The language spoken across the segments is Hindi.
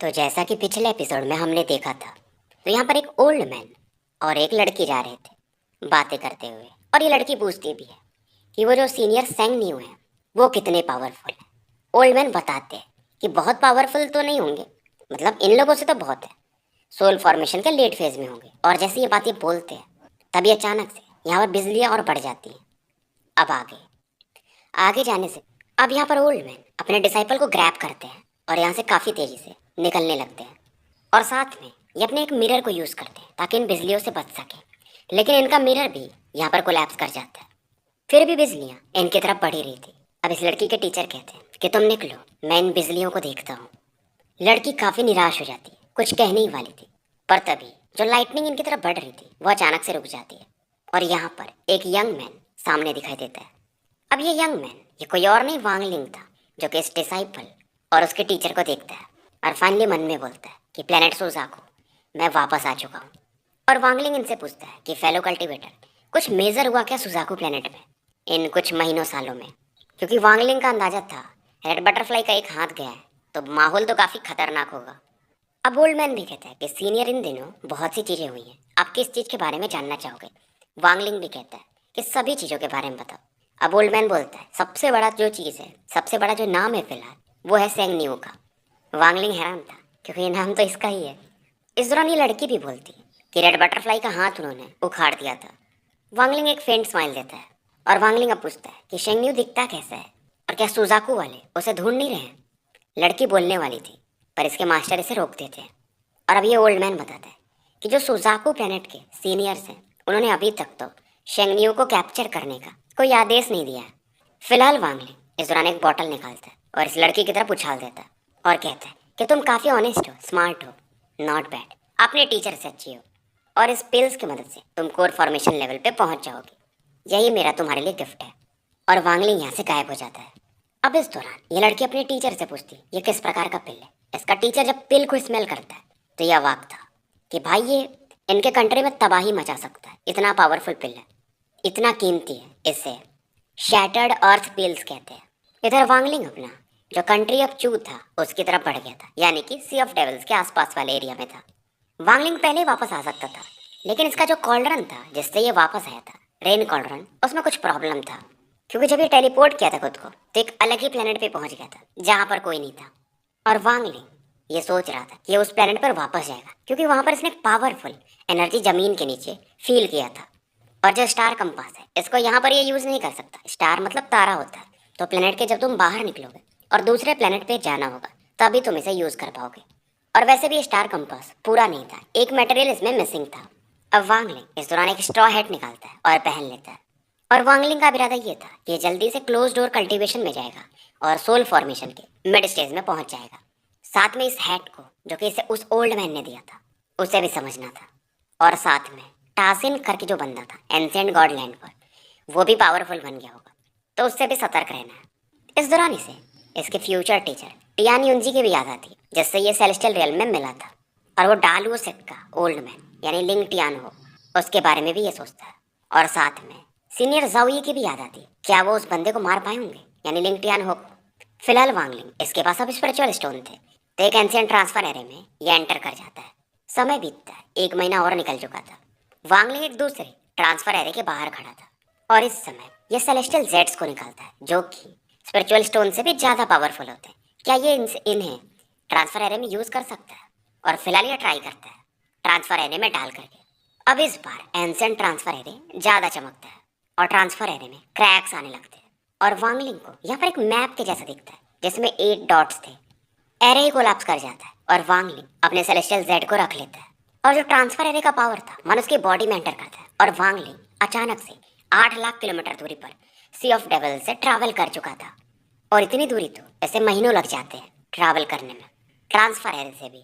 तो जैसा कि पिछले एपिसोड में हमने देखा था, तो यहाँ पर एक ओल्ड मैन और एक लड़की जा रहे थे बातें करते हुए। और ये लड़की पूछती भी है कि वो जो सीनियर सेंग न्यू है वो कितने पावरफुल है। ओल्ड मैन बताते हैं कि बहुत पावरफुल तो नहीं होंगे, मतलब इन लोगों से तो बहुत है, सोल फॉर्मेशन के लेट फेज में होंगे। और जैसे ये बातें बोलते हैं तभी अचानक से यहाँ पर बिजलियाँ और बढ़ जाती हैं। अब आगे आगे जाने से अब यहाँ पर ओल्ड मैन अपने डिसाइपल को ग्रैब करते हैं और यहाँ से काफ़ी तेज़ी से निकलने लगते हैं। और साथ में ये अपने एक मिरर को यूज़ करते हैं ताकि इन बिजलियों से बच सके। लेकिन इनका मिरर भी यहाँ पर कोलैप्स कर जाता है। फिर भी बिजलियाँ इनकी तरफ बढ़ ही रही थी। अब इस लड़की के टीचर कहते हैं कि तुम निकलो, मैं इन बिजलियों को देखता हूँ। लड़की काफ़ी निराश हो जाती है, कुछ कहने ही वाली थी, पर तभी जो लाइटनिंग इनकी तरफ बढ़ रही थी वो अचानक से रुक जाती है। और यहाँ पर एक यंग मैन सामने दिखाई देता है। अब ये यंग मैन ये कोई और नहीं वांग लिंग था, जो कि इस डिसाइपल और उसके टीचर को देखता है और फाइनली मन में बोलता है कि प्लेनेट सुजाको, मैं वापस आ चुका हूँ। और वांगलिंग इनसे पूछता है कि फेलो कल्टीवेटर, कुछ मेजर हुआ क्या सुजाकू प्लेनेट में इन कुछ महीनों सालों में? क्योंकि वांगलिंग का अंदाजा था रेड बटरफ्लाई का एक हाथ गया है तो माहौल तो काफ़ी खतरनाक होगा। अब ओल्ड मैन भी कहता है कि सीनियर इन दिनों बहुत सी चीज़ें हुई हैं, आप किस चीज़ के बारे में जानना चाहोगे? वांगलिंग भी कहता है कि सभी चीज़ों के बारे में बताओ। अब ओल्ड मैन बोलता है सबसे बड़ा जो चीज़ है, सबसे बड़ा जो नाम है फिलहाल, वो है सेंग न्यू का। वांगलिंग हैरान था क्योंकि ये नाम तो इसका ही है। इस दौरान ये लड़की भी बोलती है कि रेड बटरफ्लाई का हाथ उन्होंने उखाड़ दिया था। वांगलिंग एक फेंट स्माइल देता है और वांगलिंग अब पूछता है कि शेंग न्यू दिखता कैसा है और क्या सुजाकू वाले उसे ढूंढ नहीं रहे हैं? लड़की बोलने वाली थी पर इसके मास्टर इसे रोकते थे। और अब ये ओल्ड मैन बताता है कि जो सुजाकू प्लेनेट के सीनियर्स हैं उन्होंने अभी तक तो शेंगनियो को कैप्चर करने का कोई आदेश नहीं दिया है। फिलहाल वांगली इस दौरान एक बॉटल निकालता है और इस लड़की की तरफ उछाल देता है और कहता है कि तुम काफ़ी ऑनेस्ट हो, स्मार्ट हो, नॉट बैड, अपने टीचर से अच्छी हो और इस पिल्स की मदद से तुम कोर फॉर्मेशन लेवल पे पहुंच जाओगी। यही मेरा तुम्हारे लिए गिफ्ट है। और वांगली यहाँ से गायब हो जाता है। अब इस दौरान ये लड़की अपने टीचर से पूछती है ये किस प्रकार का पिल है। इसका टीचर जब पिल को स्मेल करता है तो यह अवाक था कि भाई ये इनके कंट्री में तबाही मचा सकता है, इतना पावरफुल पिल है, इतना कीमती है, इसे शैटर्ड अर्थ पिल्स कहते हैं। इधर वांगलिंग अपना जो कंट्री ऑफ चू था उसकी तरफ बढ़ गया था, यानी कि सी ऑफ डेविल्स के आसपास वाले एरिया में था। वांगलिंग पहले वापस आ सकता था लेकिन इसका जो कॉल्ड्रन था जिससे ये वापस आया था, रेन कॉल्ड्रन, उसमें कुछ प्रॉब्लम था। क्योंकि जब ये टेलीपोर्ट किया था खुद को तो एक अलग ही प्लेनेट पे पहुंच गया था जहां पर कोई नहीं था। और वांगलिंग ये सोच रहा था कि ये उस प्लेनेट पर वापस जाएगा क्योंकि वहां पर इसने पावरफुल एनर्जी जमीन के नीचे फील किया था। और जो स्टार कंपास है इसको यहाँ पर ये यूज़ नहीं कर सकता। स्टार मतलब तारा होता है, तो प्लेनेट के जब तुम बाहर निकलोगे और दूसरे प्लेनेट पे जाना होगा तभी तुम इसे यूज़ कर पाओगे। और वैसे भी स्टार कंपास पूरा नहीं था, एक मटेरियल इसमें मिसिंग था। अब वांगलिंग इस दौरान एक स्ट्रॉ हैट निकालता है और पहन लेता है। और वांगलिंग का इरादा ये था कि ये जल्दी से क्लोज डोर कल्टीवेशन में जाएगा और सोल फॉर्मेशन के मिड स्टेज में पहुंच जाएगा। साथ में इस हैट को जो कि इसे उस ओल्ड मैन ने दिया था उसे भी समझना था। और साथ में टासिन करके जो बंदा था एंसेंट गॉडलैंड पर, वो भी पावरफुल बन गया होगा, तो उससे भी सतर्क रहना है। इस दौरान इसे इसके फ्यूचर टीचर टियान युंजी की भी याद आती है जिससे ये सेलेस्टियल रियल में मिला था। और वो डालू सेट का ओल्ड मैन यानी लिंग टियान हो, उसके बारे में भी ये सोचता है। और साथ में सीनियर जाओई की भी याद आती है, क्या वो उस बंदे को मार पाए होंगे यानी लिंग टियान हो। फिलहाल वांगलिंग इसके पास अब स्पिरिचुअल स्टोन थे, तो एक एंशिएंट ट्रांसफर एरे में ये एंटर कर जाता है। समय बीतता है, 1 महीना और निकल चुका था। वांगलिंग एक दूसरे ट्रांसफर एरे के बाहर खड़ा था और इस समय ये सेलेस्टियल जेट्स को निकालता है जो कि स्पिरिचुअल स्टोन से भी ज़्यादा पावरफुल होते हैं। क्या ये इन्हें ट्रांसफर एरे में यूज़ कर सकता है? और फिलहाल ये ट्राई करता है ट्रांसफर एरे में डाल करके। अब इस बार एंशिएंट ट्रांसफर एरे ज़्यादा चमकता है और ट्रांसफर एरे में क्रैक्स आने लगते हैं। और वांगलिंग को यहाँ पर एक मैप के जैसा दिखता है जिसमें 8 डॉट्स थे। एरे ही कोलैप्स कर जाता है और वांगलिंग अपने सेलेस्टियल जेड को रख लेता है। और जो ट्रांसफर एरे का पावर था मन उसकी बॉडी में एंटर करता है और वांगलिंग अचानक से 8 लाख किलोमीटर दूरी पर सी ऑफ डेविल से ट्रैवल कर चुका था। और इतनी दूरी तो ऐसे महीनों लग जाते हैं ट्रैवल करने में। ट्रांसफर एरे से भी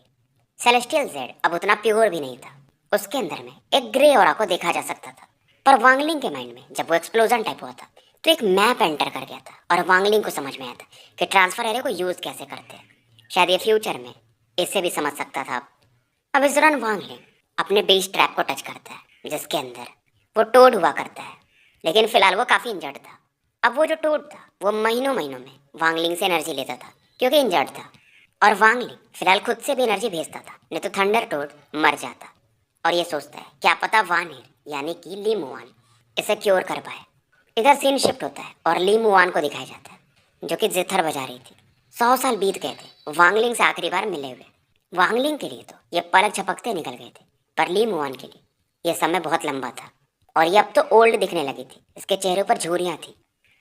सेलेस्टियल जेड अब उतना प्योर भी नहीं था, उसके अंदर में एक ग्रे ऑरा को देखा जा सकता था। पर वांगलिंग के माइंड में जब वो एक्सप्लोजन टाइप हुआ था तो एक मैप एंटर कर गया था और वांगलिंग को समझ में आया था कि ट्रांसफर एरे को यूज़ कैसे करते हैं। शायद ये फ्यूचर में इसे भी समझ सकता था। अब इस दौरान वांगलिंग अपने बेस ट्रैप को टच करता है जिसके अंदर वो टोड हुआ करता है, लेकिन फिलहाल वो काफ़ी इंजर्ड था। अब वो जो टोड था वो महीनों महीनों में वांगलिंग से एनर्जी लेता था क्योंकि इंजर्ड था। और वांगली फिलहाल खुद से भी एनर्जी भेजता था, नहीं तो थंडर टोड मर जाता। और ये सोचता है क्या पता वानर यानी कि ली मुआन इसे क्योर कर पाए। इधर सीन शिफ्ट होता है और ली मुआन को दिखाया जाता है जो कि जिथर बजा रही थी। 100 साल बीत गए थे वांगलिंग से आखिरी बार मिले हुए। वांगलिंग के लिए तो ये पलक झपकते निकल गए थे, पर ली मुआन के लिए यह समय बहुत लंबा था और ये अब तो ओल्ड दिखने लगी थी। इसके चेहरे पर झुर्रियाँ थी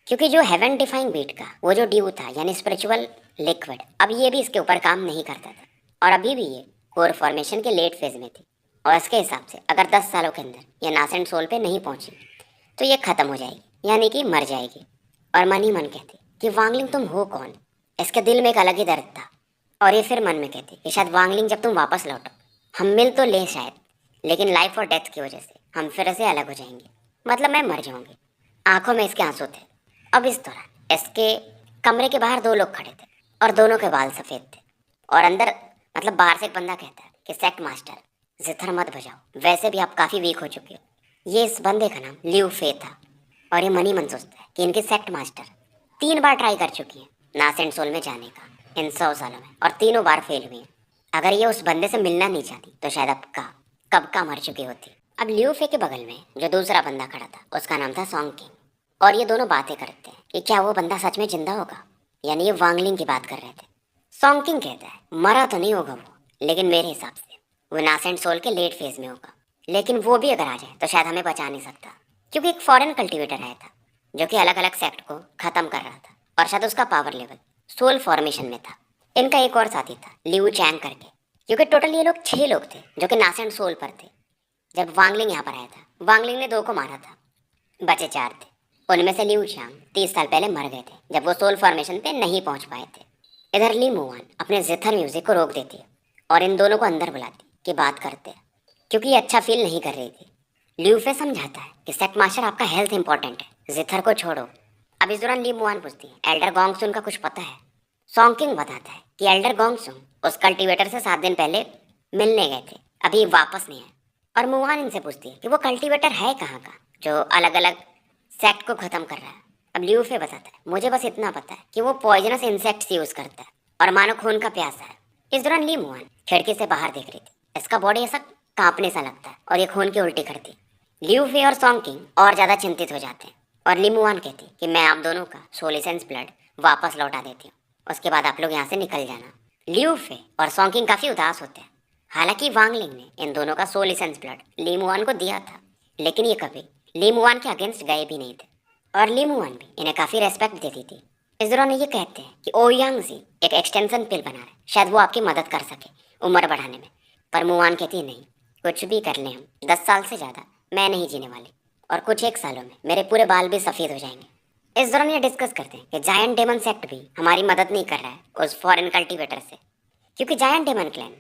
क्योंकि जो हेवन डिफाइंग बीट का वो जो ड्यू था यानी स्पिरिचुअल लिक्विड, अब ये भी इसके ऊपर काम नहीं करता था और अभी भी ये कोर फॉर्मेशन के लेट फेज में थी। और इसके हिसाब से अगर 10 सालों के अंदर ये नासेंट सोल पे नहीं पहुंची तो ये खत्म हो जाएगी यानी कि मर जाएगी। और मन ही मन कहती कि वांगलिंग तुम हो कौन। इसके दिल में एक अलग ही दर्द था और ये फिर मन में कहती कि शायद वांगलिंग जब तुम वापस लौटो हम मिल तो ले शायद, लेकिन लाइफ और डेथ की वजह से हम फिर से अलग हो जाएंगे, मतलब मैं मर जाऊंगी। आंखों में इसके आंसू थे। अब इस दौरान इसके कमरे के बाहर 2 लोग खड़े थे और दोनों के बाल सफ़ेद थे और अंदर मतलब बाहर से एक बंदा कहता है कि सेक्ट मास्टर जिथर मत बजाओ, वैसे भी आप काफ़ी वीक हो चुके हो। ये इस बंदे का नाम लियू फे था और ये मन ही मन सोचता है कि इनके सेक्ट मास्टर 3 बार ट्राई कर चुकी है नासेंट सोल में जाने का इन 100 सालों में और तीनों बार फेल हुई है। अगर ये उस बंदे से मिलना नहीं चाहती तो शायद अब कब का मर चुकी होती। अब लियू फे के बगल में जो दूसरा बंदा खड़ा था उसका नाम था सॉन्ग किंग और ये दोनों बातें करते हैं कि क्या वो बंदा सच में जिंदा होगा, यानी ये वांगलिंग की बात कर रहे थे। सॉन्ग किंग कहता है मरा तो नहीं होगा वो, लेकिन मेरे हिसाब से वो नासेंट सोल के लेट फेज में होगा, लेकिन वो भी अगर आ जाए तो शायद हमें बचा नहीं सकता क्योंकि एक फॉरेन कल्टीवेटर आया था जो कि अलग अलग सेक्ट को खत्म कर रहा था और शायद उसका पावर लेवल सोल फॉर्मेशन में था। इनका एक और साथी था लियू चैंग करके, क्योंकि टोटल ये लोग 6 लोग थे जो कि नासेंट सोल पर थे जब वांगलिंग यहाँ पर आया था। वांगलिंग ने 2 को मारा था, बचे 4 थे। उनमें से लियू चांग 30 साल पहले मर गए थे जब वो सोल फॉर्मेशन पे नहीं पहुंच पाए थे। इधर ली मुआन अपने जिथर म्यूजिक को रोक देती है और इन दोनों को अंदर बुलाती कि बात करते हैं क्योंकि ये अच्छा फील नहीं कर रही थी। लियू फे समझाता है कि सेक्ट मास्टर आपका हेल्थ इंपॉर्टेंट है, जिथर को छोड़ो। अब इस दौरान ली मुआन पूछती है एल्डर गोंगसुन का कुछ पता है। सॉन्ग किंग बताता है कि एल्डर गोंगसुन उस कल्टीवेटर से 7 दिन पहले मिलने गए थे, अभी वापस नहीं है। और मुआन इनसे पूछती है कि वो कल्टीवेटर है कहाँ का जो अलग अलग सेक्ट को खत्म कर रहा है। अब लियू फे बताता है मुझे बस इतना पता है कि वो पॉइजनस इंसेक्ट्स यूज करता है और मानो खून का प्यासा है। इस दौरान ली मुआन खिड़की से बाहर देख रही थी। इसका बॉडी ऐसा कांपने सा लगता है और ये खून की उल्टी करती। लियू फे और सॉन्ग किंग और ज्यादा चिंतित हो जाते हैं और ली मुआन कहती कि मैं आप दोनों का सोल एसेंस ब्लड वापस लौटा देती हूँ, उसके बाद आप लोग यहाँ से निकल जाना। लियू फे और सॉन्ग किंग काफी उदास होते हैं। हालांकि वांगलिंग ने इन दोनों का सोल एसेंस ब्लड ली मुआन को दिया था, लेकिन ये कभी ली मुआन के अगेंस्ट गए भी नहीं थे और ली मुआन भी इन्हें काफ़ी रेस्पेक्ट देती थी। इस दौरान ये कहते हैं कि ओयांग जी एक एक्सटेंशन पिल बना रहे, शायद वो आपकी मदद कर सके उम्र बढ़ाने में। पर मुआन कहती है नहीं, कुछ भी कर लें हम 10 साल से ज़्यादा मैं नहीं जीने वाली और कुछ 1 सालों में मेरे पूरे बाल भी सफ़ेद हो जाएंगे। इस दौरान ये डिस्कस करते हैं कि जायंट डेमन सेक्ट भी हमारी मदद नहीं कर रहा है उस फॉरेन कल्टीवेटर से, क्योंकि जायंट डेमन क्लैन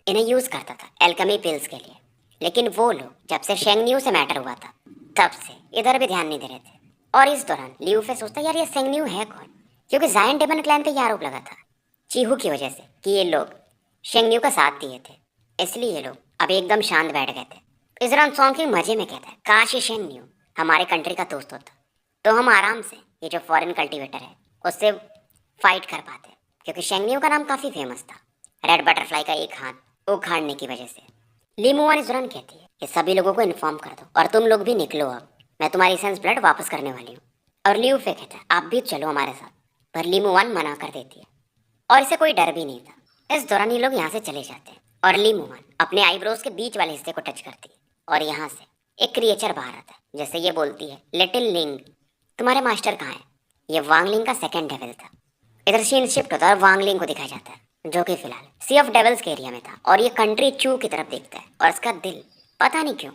इन्हें यूज़ करता था एल्केमी पिल्स के लिए, लेकिन वो लोग जब से शेंगन्यू से मैटर हुआ था तब से इधर भी ध्यान नहीं दे रहे थे। और इस दौरान लियू फे सोचता है यार ये शेंगन्यू है कौन, क्योंकि जायंट डेमन क्लैन पे ये आरोप लगा था चीहू की वजह से कि ये लोग शेंगन्यू का साथ दिए थे, इसलिए ये लोग अब एकदम शांत बैठ गए थे। इस दौरान सॉन्ग मजे में कहता है काश ये शेंगन्यू हमारे कंट्री का दोस्त होता तो हम आराम से ये जो फॉरेन कल्टीवेटर है उससे फाइट कर पाते, क्योंकि शेंगन्यू का नाम काफ़ी फेमस था रेड बटरफ्लाई का एक हाथ उखाड़ने की वजह से। ली मुआन इस दौरान कहती है कि सभी लोगों को इन्फॉर्म कर दो और तुम लोग भी निकलो, अब मैं तुम्हारी सेंस ब्लड वापस करने वाली हूँ। और लियू फे कहता है आप भी चलो हमारे साथ, पर ली मुआन मना कर देती है और इसे कोई डर भी नहीं था। इस दौरान ये लोग यहाँ से चले जाते हैं और ली मुआन अपने आईब्रोज के बीच वाले हिस्से को टच करती है और यहाँ से एक क्रिएचर बाहर आता है। जैसे ये बोलती है लिटिल लिंग तुम्हारे मास्टर कहाँ है। ये वांगलिंग का सेकेंड डेविल था। इधर सीन शिफ्ट होता है और वांगलिंग को दिखाया जाता है जो कि फिलहाल सी ऑफ डेविल्स के एरिया में था और ये कंट्री चू की तरफ देखता है और इसका दिल पता नहीं क्यों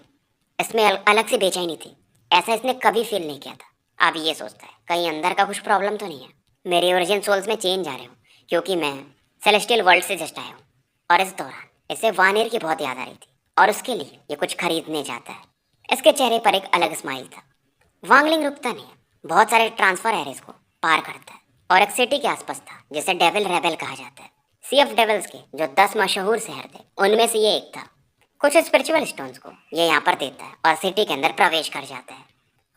इसमें अलग से बेचैनी थी, ऐसा इसने कभी फील नहीं किया था। अब ये सोचता है कहीं अंदर का कुछ प्रॉब्लम तो नहीं है, मेरे ओरिजिन सोल्स में चेंज आ रहे हो क्योंकि मैं सेलेस्टियल वर्ल्ड से जस्ट आया हूँ। और इस दौरान इसे वानेर की बहुत याद आ रही थी और उसके लिए ये कुछ खरीदने जाता है। इसके चेहरे पर एक अलग स्माइल था। वांगलिंग रुकता नहीं है, बहुत सारे ट्रांसफर एरियाज को पार करता है और एक सिटी के आसपास था जिसे डेविल रेबेल कहा जाता है। सी ऑफ डेविल्स के जो 10 मशहूर शहर थे उनमें से ये एक था। कुछ स्पिरिचुअल स्टोन्स को ये यहाँ पर देता है और सिटी के अंदर प्रवेश कर जाता है।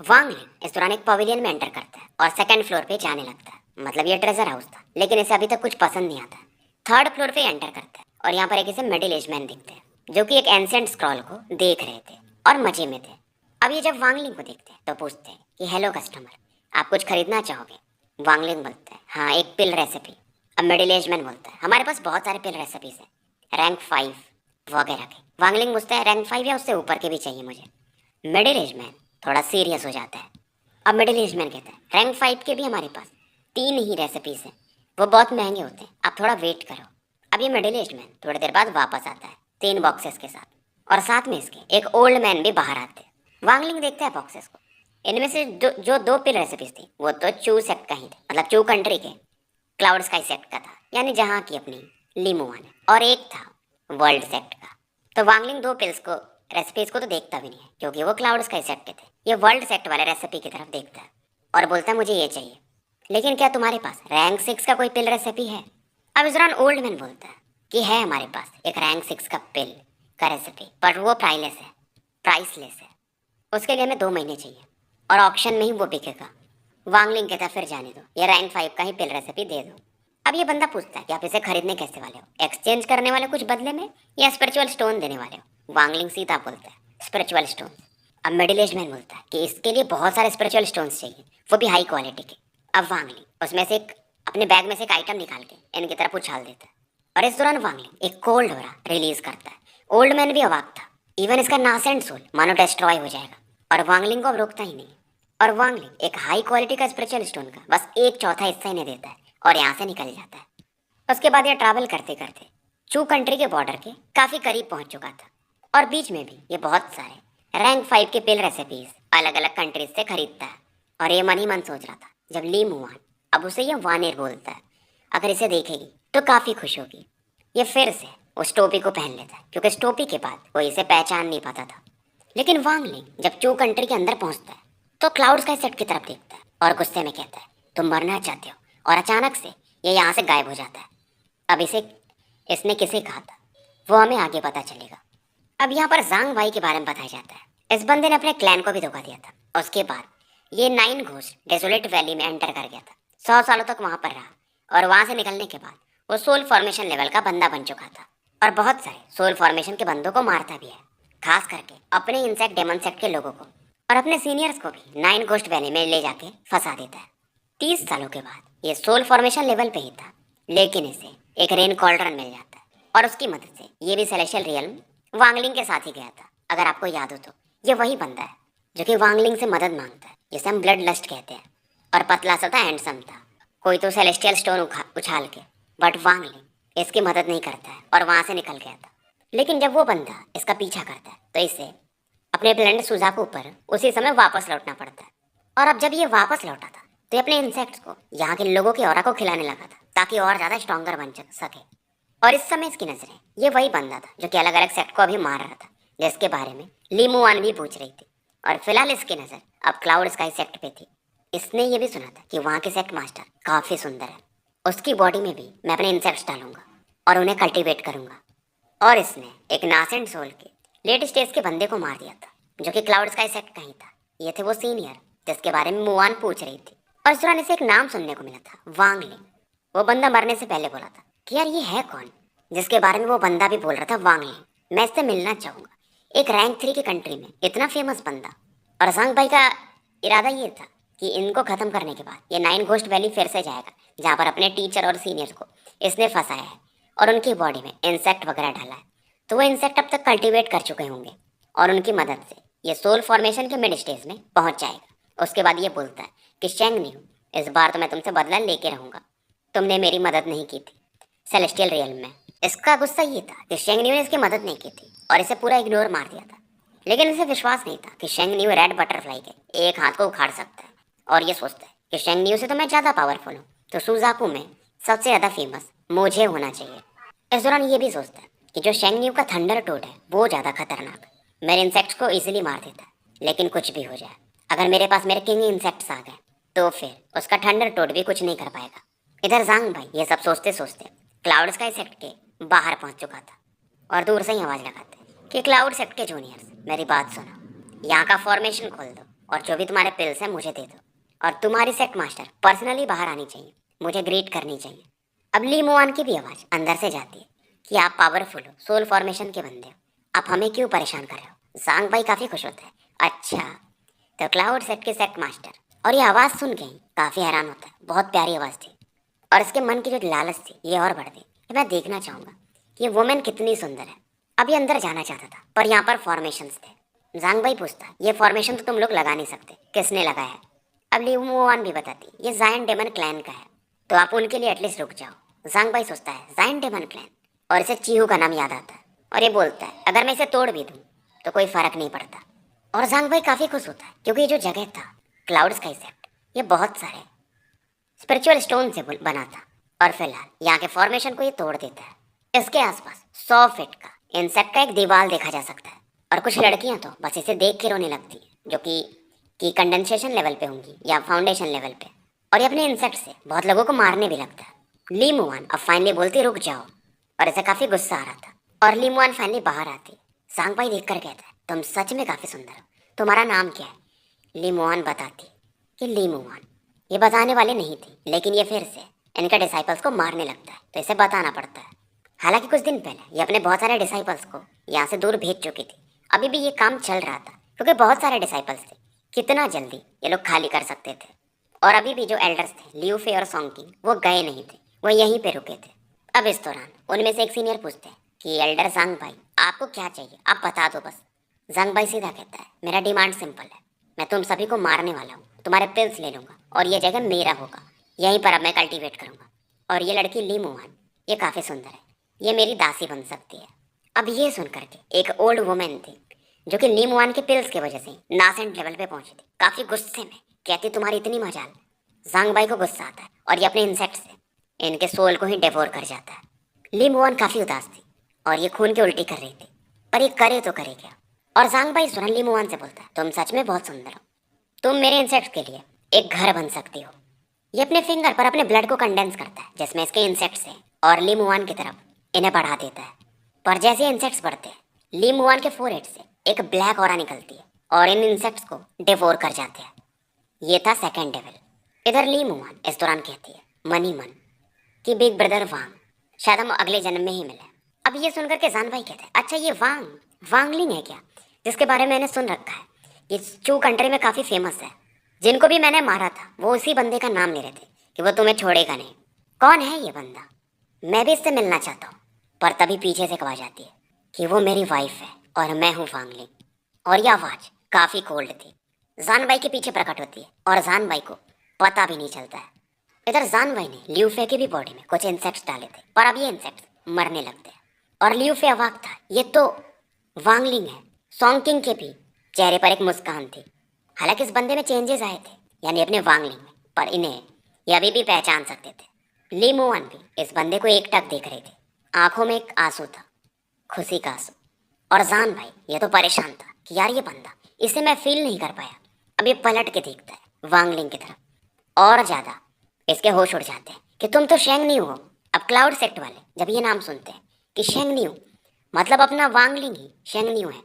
वांगलिंग इस दौरान एक पवेलियन में एंटर करता है और सेकंड फ्लोर पे जाने लगता है, मतलब ये ट्रेजर हाउस था लेकिन इसे अभी तक कुछ पसंद नहीं आता। थर्ड फ्लोर पे एंटर करता है और यहाँ पर एक इसे मिडिल एज मैन दिखते हैं जो कि एक एंशिएंट स्क्रॉल को देख रहे थे और मजे में थे। अब ये जब वांगलिंग को देखते हैं तो पूछते हैं कि हेलो कस्टमर, आप कुछ खरीदना चाहोगे? वांगलिंग बोलता है हाँ, एक पिल रेसिपी। अब मिडिल एज मैन बोलता है हमारे पास बहुत सारे पिल रेसिपीज हैं, रैंक 5 वगैरह के। वांगलिंग पूछता है रैंक 5 या उससे ऊपर के भी चाहिए मुझे। मिडिल एज मैन थोड़ा सीरियस हो जाता है। अब मिडिल एज मैन कहता है रैंक 5 के भी हमारे पास 3 ही रेसिपीज हैं, वो बहुत महंगे होते हैं, आप थोड़ा वेट करो। अब ये मिडिल एज मैन थोड़ी देर बाद वापस आता है 3 बॉक्सेस के साथ, और साथ में इसके एक ओल्ड मैन भी बाहर आते हैं। वांगलिंग देखता है बॉक्सेस को, इनमें से जो 2 पिल रेसिपीज थी वो तो चू सेक्ट का ही थे, मतलब चू कंट्री के क्लाउड स्काई सेक्ट का था, यानी जहाँ की अपनी लीमुआन है, और एक था वर्ल्ड सेक्ट का। तो वांगलिंग 2 पिल्स को रेसिपीज को तो देखता भी नहीं है क्योंकि वो क्लाउड स्काई सेक्ट के थे। ये वर्ल्ड सेक्ट वाले रेसिपी की तरफ देखता है और बोलता है मुझे ये चाहिए, लेकिन क्या तुम्हारे पास रैंक 6 का कोई पिल रेसिपी है? अब इस दौरान ओल्ड मैन बोलता है कि है हमारे पास एक रैंक 6 का पिल का रेसिपी, पर वो प्राइसलेस है। उसके लिए हमें 2 महीने चाहिए और ऑक्शन में ही वो बिकेगा। वांगलिंग कहता है फिर जाने दो, ये रैंक 5 का ही पिल रेसिपी दे दो। अब ये बंदा पूछता है कि आप इसे खरीदने कैसे वाले हो, एक्सचेंज करने वाले कुछ बदले में या स्पिरिचुअल स्टोन देने वाले हो? वांगलिंग सीधा बोलता है स्पिरिचुअल स्टोन। अब मिडिल एज मैन बोलता है कि इसके लिए बहुत सारे स्पिरिचुअल स्टोन्स चाहिए, वो भी हाई क्वालिटी के। अब वांगलिंग उसमें से अपने बैग में से एक आइटम निकाल के इनकी तरफ उछाल देता है, और इस दौरान वांगलिंग एक कोल्ड ऑरा रिलीज करता है। ओल्ड मैन भी अवाक था, इवन इसका नास एंड सोल मानो डिस्ट्रॉय हो जाएगा, और वांगलिंग को अब रोकता ही नहीं। और वांगलिंग एक हाई क्वालिटी का स्पिरिचुअल स्टोन का बस 1/4 हिस्सा इन्हें देता है और यहाँ से निकल जाता है। उसके बाद ये ट्रैवल करते करते चू कंट्री के बॉर्डर के काफ़ी करीब पहुंच चुका था, और बीच में भी ये बहुत सारे रैंक 5 के पिल रेसिपीज अलग अलग कंट्रीज से खरीदता है। और ये मन ही मन सोच रहा था जब ली मुआन अब उसे ये वानेर बोलता है, अगर इसे देखेगी तो काफ़ी खुश होगी। ये फिर से उस टोपी को पहन लेता है क्योंकि इस टोपी के बाद वो इसे पहचान नहीं पाता था। लेकिन वांगलिंग जब चू कंट्री के अंदर पहुंचता है तो क्लाउड स्काई सेट की तरफ देखता है और गुस्से में कहता है तुम मरना चाहते हो, और अचानक से ये यहाँ से गायब हो जाता है। अब इसने किसे कहा था वो हमें आगे पता चलेगा। अब यहाँ पर जांग भाई के बारे में बताया जाता है। इस बंदे ने अपने क्लैन को भी धोखा दिया था। उसके बाद ये 9 घोस्ट डेसोलेट वैली में एंटर कर गया था, 100 सालों तक वहाँ पर रहा, और वहाँ से निकलने के बाद वो सोल फॉर्मेशन लेवल का बंदा बन चुका था, और बहुत सारे सोल फॉर्मेशन के बंदों को मारता भी है, खास करके अपने इंसेक्ट डेमन सेक्ट के लोगों को, और अपने सीनियर्स को भी 9 घोस्ट वैली में ले जाके फंसा देता है। 30 सालों के बाद ये सोल फॉर्मेशन लेवल पे ही था, लेकिन इसे एक रेन कॉल्ड्रन मिल जाता है, और उसकी मदद से ये भी सेलेस्टियल रियल्म वांगलिंग के साथ ही गया था। अगर आपको याद हो तो ये वही बंदा है जो कि वांगलिंग से मदद मांगता है, जिसे हम ब्लड लस्ट कहते हैं, और पतला सा था, हैंडसम था, कोई तो सेलेस्टियल स्टोन उछाल के, बट वांगलिंग इसकी मदद नहीं करता है और वहाँ से निकल गया था। लेकिन जब वो बंदा इसका पीछा करता है तो इसे अपने प्लेनेट सुजाकू पर उसी समय वापस लौटना पड़ता है। और अब जब ये वापस लौटा था तो ये अपने इंसेक्ट्स को यहाँ के लोगों की ऑरा को खिलाने लगा था ताकि और ज़्यादा स्ट्रॉन्गर बन सके। और इस समय इसकी नजरें ये वही बंदा था जो कि अलग अलग सेक्ट को अभी मार रहा था, जिसके बारे में लीमुआन भी पूछ रही थी। और फिलहाल इसकी नज़र अब क्लाउड स्काई सेक्ट पे थी। इसने ये भी सुना था कि वहाँ के सेक्ट मास्टर काफ़ी सुंदर है, उसकी बॉडी में भी मैं अपने इंसेक्ट्स डालूंगा और उन्हें कल्टीवेट करूंगा। और इसने एक नासेंट सोल के लेट स्टेज के बंदे को मार दिया था जो कि क्लाउड स्काई सेक्ट का ही था। ये थे वो सीनियर जिसके बारे में मुआन पूछ रही थी, और इस दौरान इसे एक नाम सुनने को मिला था, वांगलिंग। वो बंदा मरने से पहले बोला था कि यार ये है कौन, जिसके बारे में वो बंदा भी बोल रहा था, वांगलिंग। मैं इससे मिलना चाहूँगा, एक रैंक 3 की कंट्री में इतना फेमस बंदा। और सांग भाई का इरादा ये था कि इनको ख़त्म करने के बाद ये 9 घोस्ट वैली फिर से जाएगा जहाँ पर अपने टीचर और सीनियर्स को इसने फंसाया है और उनकी बॉडी में इंसेक्ट वगैरह डाला है। तो वो इंसेक्ट अब तक कल्टीवेट कर चुके होंगे और उनकी मदद से ये सोल फॉर्मेशन के मिड स्टेज में पहुँच जाएगा। उसके बाद ये बोलता है कि शेंग न्यू, इस बार तो मैं तुमसे बदला लेके रहूँगा, तुमने मेरी मदद नहीं की थी सेलेस्टियल रियल्म में। इसका गुस्सा ये था कि शेंग न्यू ने इसकी मदद नहीं की थी और इसे पूरा इग्नोर मार दिया था। लेकिन इसे विश्वास नहीं था कि शेंग न्यू रेड बटरफ्लाई के एक हाथ को उखाड़ सकता है, और ये सोचता है कि शेंग न्यू से तो मैं ज़्यादा पावरफुल हूँ, तो सुजाकू में सबसे ज़्यादा फेमस मुझे होना चाहिए। इस दौरान ये भी सोचता है कि जो शेंग न्यू का थंडर टोड है वो ज़्यादा खतरनाक है, मेरे इंसेक्ट्स को इजीली मार देता है। लेकिन कुछ भी हो जाए, अगर मेरे पास मेरे किंग इंसेक्ट्स आ गए तो फिर उसका थंडर टोड भी कुछ नहीं कर पाएगा। इधर जांग भाई ये सब सोचते सोचते क्लाउड स्काई सेक्ट के बाहर पहुंच चुका था, और दूर से ही आवाज़ लगाते कि क्लाउड सेक्ट के जूनियर्स मेरी बात सुनो, यहाँ का फॉर्मेशन खोल दो और जो भी तुम्हारे पिल्स हैं मुझे दे दो, और तुम्हारी सेक्ट मास्टर पर्सनली बाहर आनी चाहिए, मुझे ग्रीट करनी चाहिए। अब ली मुआन की भी आवाज़ अंदर से जाती है कि आप पावरफुल हो, सोल फॉर्मेशन के बंदे हो, आप हमें क्यों परेशान कर रहे हो। जांग भाई काफ़ी खुश होता है। अच्छा, तो क्लाउड सेट के सेट मास्टर। और ये आवाज़ सुन के ही काफ़ी हैरान होता है, बहुत प्यारी आवाज़ थी। और इसके मन की जो लालच थी ये और बढ़ गई कि मैं देखना चाहूँगा कि ये वुमेन कितनी सुंदर है। अभी अंदर जाना चाहता था पर यहाँ पर फॉर्मेशंस थे। जांग भाई पूछता, ये फॉर्मेशन तो तुम लोग लगा नहीं सकते, किसने लगाया है। अब ली मुआन भी बताती, ये जायन डेमन क्लैन का है, तो आप उनके लिए एटलीस्ट रुक जाओ। जांग भाई सोचता है जायन डेमन क्लैन, और इसे चीहू का नाम याद आता है। और ये बोलता है अगर मैं इसे तोड़ भी दूँ तो कोई फर्क नहीं पड़ता। और जांग भाई काफ़ी खुश होता है क्योंकि ये जो जगह था क्लाउड स्काई सेट, ये बहुत सारे स्पिरिचुअल स्टोन से बना था। और फिलहाल यहाँ के फॉर्मेशन को ये तोड़ देता है। इसके आसपास 100 फीट का इंसेक्ट का एक दीवार देखा जा सकता है। और कुछ लड़कियां तो बस इसे देख के रोने लगती हैं, जो कि कंडेंसेशन लेवल पे होंगी या फाउंडेशन लेवल पे। और ये अपने इंसेक्ट से बहुत लोगों को मारने भी लगता है। ली मुआन अब फाइनली बोलती रुक जाओ, और इसे काफ़ी गुस्सा आ रहा था। और ली मुआन फाइनली बाहर आती। सांग भाई देख कर कहता है तुम सच में काफ़ी सुंदर हो, तुम्हारा नाम क्या है। ली मुआन बताती कि ली मुआन। ये बताने वाली नहीं थी, लेकिन ये फिर से इनके डिसाइपल्स को मारने लगता है, तो इसे बताना पड़ता है। हालांकि कुछ दिन पहले ये अपने बहुत सारे डिसाइपल्स को यहाँ से दूर भेज चुकी थी। अभी भी ये काम चल रहा था क्योंकि बहुत सारे डिसाइपल्स थे, कितना जल्दी ये लोग खाली कर सकते थे। और अभी भी जो एल्डर्स थे लियू फे और सोंगकिंग, वो गए नहीं थे, वो यहीं पे रुके थे। अब इस दौरान उनमें से एक सीनियर पूछते हैं कि एल्डर जांग भाई आपको क्या चाहिए, आप बता दो बस। जांग भाई सीधा कहता है मेरा डिमांड सिंपल है, मैं तुम सभी को मारने वाला हूँ, तुम्हारे पिल्स ले लूँगा और ये जगह मेरा होगा, यहीं पर अब मैं कल्टीवेट करूँगा। और ये लड़की ली मुआन, ये काफ़ी सुंदर है, ये मेरी दासी बन सकती है। अब ये सुन करके एक ओल्ड वुमेन थी जो कि ली मुआन के पिल्स की वजह से नासेंट लेवल पे पहुंची थी, काफ़ी गुस्से में कहती तुम्हारी इतनी मजाल। जांग भाई को गुस्सा आता है और ये अपने इंसेक्ट से इनके सोल को ही डिवोर कर जाता है। ली मुआन काफ़ी उदास थी और ये खून की उल्टी कर रही थी, पर ये करे तो करे क्या। और जांग भाई तुरंत ली मुआन से बोलता है तुम सच में बहुत सुंदर हो, तुम मेरे इंसेक्ट के लिए एक घर बन सकती हो। ये अपने फिंगर पर अपने ब्लड को कंडेंस करता है जिसमें इसके इंसेक्ट्स हैं और ली मुआन की तरफ इन्हें बढ़ा देता है। पर जैसे इंसेक्ट्स बढ़ते हैं ली मुआन के फोरहेड से एक ब्लैक ऑरा निकलती है और इन इंसेक्ट्स को डिवोर कर जाते हैं। ये था सेकेंड डेविल। इधर ली मुआन इस दौरान कहती है मनी मन कि बिग ब्रदर वांग, शायद हम अगले जन्म में ही मिले। अब ये सुनकर के जान भाई कहते हैं अच्छा ये वांगलिंग है क्या, जिसके बारे में मैंने सुन रखा है, ये चू कंट्री में काफ़ी फेमस है। जिनको भी मैंने मारा था वो उसी बंदे का नाम ले रहे थे कि वो तुम्हें छोड़ेगा नहीं। कौन है ये बंदा, मैं भी इससे मिलना चाहता हूँ। पर तभी पीछे से आवाज़ आती है कि वो मेरी वाइफ है और मैं हूँ वांगलिंग। और यह आवाज़ काफ़ी कोल्ड थी, जान भाई के पीछे प्रकट होती है और जान भाई को पता भी नहीं चलता है। इधर जान भाई ने ल्यूफे की भी बॉडी में कुछ इंसेक्ट्स डाले थे, पर अब ये इंसेक्ट्स मरने लगते हैं। और ल्यूफे अवाक था, ये तो वांगलिंग है। सोंगकिंग के भी चेहरे पर एक मुस्कान थी। हालांकि इस बंदे में चेंजेस आए थे, यानी अपने वांगलिंग में, पर इन्हें ये अभी भी पहचान सकते थे। ली मुआन भी इस बंदे को एकटक देख रहे थे, आंखों में एक आंसू था, खुशी का आंसू। और जान भाई ये तो परेशान था कि यार ये बंदा, इसे मैं फील नहीं कर पाया। अब ये पलट के देखता है वांगलिंग की तरफ, और ज़्यादा इसके होश उड़ जाते हैं कि तुम तो शेंग नहीं हो। अब क्लाउड सेक्ट वाले जब ये नाम सुनते हैं कि शेंग नहीं हो, मतलब अपना वांगलिंग ही शेंग नहीं है।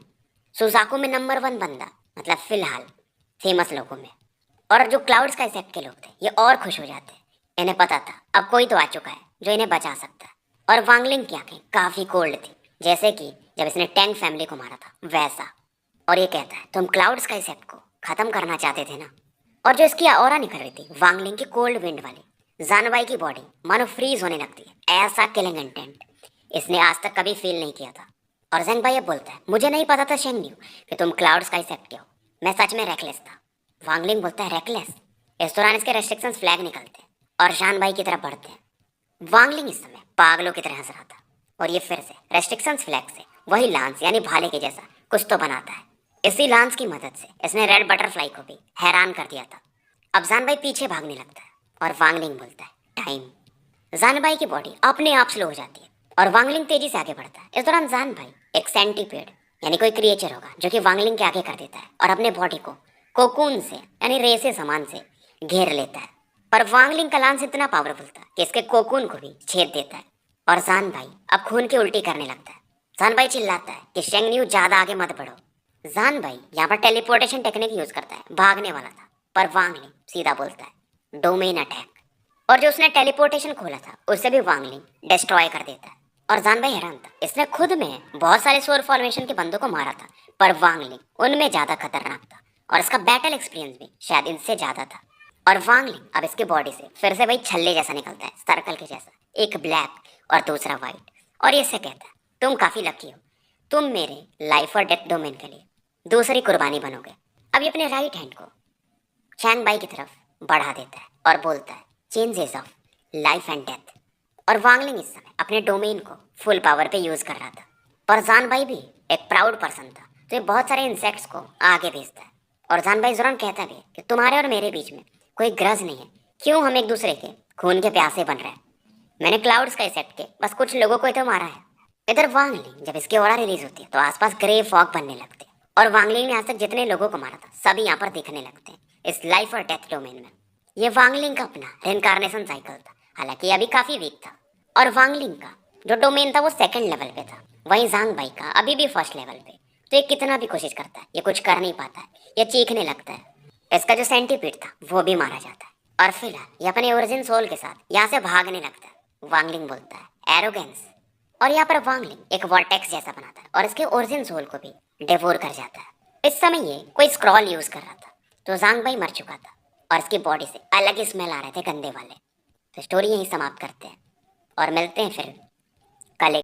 सुजाकू में नंबर 1 बंदा, मतलब फिलहाल फेमस लोगों में। और जो क्लाउड स्काई सेक्ट के लोग थे ये और खुश हो जाते हैं, इन्हें पता था अब कोई तो आ चुका है जो इन्हें बचा सकता है। और वांगलिंग की आंखें काफ़ी कोल्ड थी, जैसे कि जब इसने टैंग फैमिली को मारा था वैसा। और ये कहता है तुम क्लाउड स्काई सेक्ट को ख़त्म करना चाहते थे ना। और जो इसकी ऑरा निकल रही थी वांगलिंग की कोल्ड विंड वाली, जानवाई की बॉडी मानो फ्रीज होने लगती है। ऐसा किलिंग इंटेंट इसने आज तक कभी फील नहीं किया था। और जेंग भाई अब बोलता है मुझे नहीं पता था शेंगन्यू कि तुम क्लाउड स्काई सेक्ट के हो, मैं सच में रेकलेस था। वांगलिंग बोलता है रेकलेस। इस दौरान इसके रेस्ट्रिक्शंस फ्लैग निकलते हैं और शान भाई की तरफ बढ़ते हैं। वांगलिंग इस समय पागलों की तरह हंस रहा था और ये फिर से रेस्ट्रिक्शंस फ्लैग से वही लांस यानी भाले के जैसा कुछ तो बनाता है। इसी लांस की मदद से इसने रेड बटरफ्लाई को भी हैरान कर दिया था। अब जान भाई पीछे भागने लगता है और वांगलिंग बोलता है टाइम। जान भाई की बॉडी अपने आप स्लो हो जाती है और वांगलिंग तेजी से आगे बढ़ता है। इस दौरान जान भाई एक सेंटीपेड यानी कोई क्रिएचर होगा जो कि वांगलिंग के आगे कर देता है और अपने बॉडी को कोकून से यानी रेसे सामान से घेर लेता है। पर वांगलिंग का लांस इतना पावरफुल था कि इसके कोकून को भी छेद देता है और जान भाई अब खून की उल्टी करने लगता है। जान भाई चिल्लाता है कि शेंगन्यू ज़्यादा आगे मत बढ़ो। जान भाई यहाँ पर टेलीपोर्टेशन टेक्निक यूज करता है, भागने वाला था, पर वांगलिंग सीधा बोलता है डोमेन अटैक। और जो उसने टेलीपोर्टेशन खोला था उससे भी वांगलिंग डिस्ट्रॉय कर देता है। और जानबाई हैरान था, इसने खुद में बहुत सारे सोल फॉर्मेशन के बंदों को मारा था, पर वांगलिंग उनमें ज्यादा खतरनाक था और इसका बैटल एक्सपीरियंस भी शायद इनसे ज्यादा था। और वांगलिंग अब इसकी बॉडी से फिर से वही छल्ले जैसा निकलता है, सर्कल के जैसा, एक ब्लैक और दूसरा वाइट, और ये से कहता है तुम काफी लकी हो, तुम मेरे लाइफ और डेथ डोमेन के लिए दूसरी कुर्बानी बनोगे। अब ये अपने राइट हैंड को चैंग बाई की तरफ बढ़ा देता है और बोलता है changes of life and death. और वांगलिंग इस समय अपने डोमेन को फुल पावर पे यूज कर रहा था। पर जानबाई भी एक प्राउड पर्सन था, तो ये बहुत सारे इंसेक्ट्स को आगे भेजता है। और जानबाई ज़ोरन कहता भी है कि तुम्हारे और मेरे बीच में कोई ग्रज नहीं है, क्यों हम एक दूसरे के खून के प्यासे बन रहे हैं। मैंने क्लाउड्स का इफेक्ट के बस कुछ लोगों को ही तो मारा है। इधर वांगलिंग जब इसकी ऑरा रिलीज होती है तो आसपास ग्रे फॉग बनने लगते हैं, और वांगलिंग ने आज तक जितने लोगों को मारा था सभी यहाँ पर दिखने लगते हैं इस लाइफ और डेथ डोमेन में। ये वांगलिंग का अपना रिइंकार्नेशन साइकिल था, हालांकि ये अभी काफी वीक था। और वांगलिंग का जो डोमेन था वो सेकंड लेवल पे था, वहीं जांग बाई का अभी भी फर्स्ट लेवल पे। तो ये कितना भी कोशिश करता है ये कुछ कर नहीं पाता है, ये चीखने लगता है। इसका जो सेंटीपीड था वो भी मारा जाता है, और फिलहाल ये अपने ओरिजिन सोल के साथ यहाँ से भागने लगता है। वांगलिंग बोलता है एरोगेंस, और यहाँ पर वांगलिंग एक वॉर्टेक्स जैसा बनाता है और इसके ओरिजिन सोल को भी डिवोर कर जाता है। इस समय ये कोई स्क्रॉल यूज कर रहा था, तो जांग बाई मर चुका था और इसकी बॉडी से अलग ही स्मेल आ रहे थे गंदे वाले। तो स्टोरी यहीं समाप्त करते हैं और मिलते हैं फिर कल।